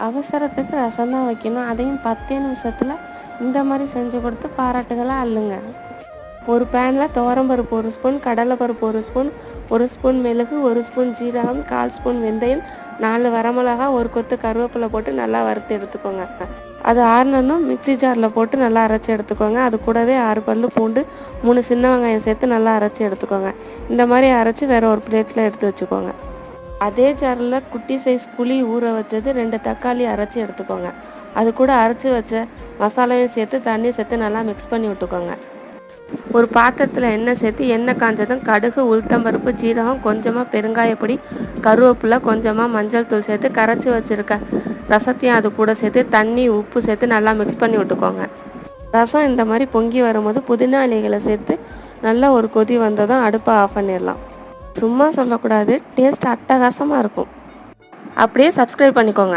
அவசரத்துக்கு ரசம் தான் வைக்கணும், அதையும் 10 நிமிஷத்தில் இந்த மாதிரி செஞ்சு கொடுத்து பாராட்டுகளை அள்ளுங்க. ஒரு பேனில் துவரம்பருப்பு 1 ஸ்பூன், கடலைப்பருப்பு 1 ஸ்பூன், 1 ஸ்பூன் மிளகு, 1 ஸ்பூன் ஜீரகம், 1/4 ஸ்பூன் வெந்தயம், 4 வரமிளகா, 1 கொத்து கருவேப்பிலை போட்டு நல்லா வறுத்து எடுத்துக்கோங்க. அது ஆறுனதும் மிக்ஸி ஜாரில் போட்டு நல்லா அரைச்சி எடுத்துக்கோங்க. அது கூடவே 6 பல்லு பூண்டு, 3 சின்ன வெங்காயம் சேர்த்து நல்லா அரைச்சி எடுத்துக்கோங்க. இந்த மாதிரி அரைச்சி வேறு ஒரு பிளேட்டில் எடுத்து வச்சுக்கோங்க. அதே ஜாரில் குட்டி சைஸ் புளி ஊற வச்சது 2 தக்காளி அரைச்சி எடுத்துக்கோங்க. அது கூட அரைச்சி வச்ச மசாலாவையும் சேர்த்து தண்ணி சேர்த்து நல்லா மிக்ஸ் பண்ணி விட்டுக்கோங்க. ஒரு பாத்திரத்தில் எண்ணெய் சேர்த்து எண்ணெய் காஞ்சதும் கடுகு, உளுத்தம்பருப்பு, ஜீரகம், கொஞ்சமாக பெருங்காயப்பொடி, கருவேப்பிலை, கொஞ்சமாக மஞ்சள் தூள் சேர்த்து கரைச்சி வச்சுருக்க ரசத்தையும் அது கூட சேர்த்து தண்ணி, உப்பு சேர்த்து நல்லா மிக்ஸ் பண்ணி விட்டுக்கோங்க. ரசம் இந்த மாதிரி பொங்கி வரும்போது புதினா இலைகளை சேர்த்து நல்லா ஒரு கொதி வந்ததும் அடுப்பை ஆஃப் பண்ணிடலாம். சும்மா சொல்லக்கூடாது, டேஸ்ட் அட்டகாசமாக இருக்கும். அப்படியே சப்ஸ்கிரைப் பண்ணிக்கோங்க.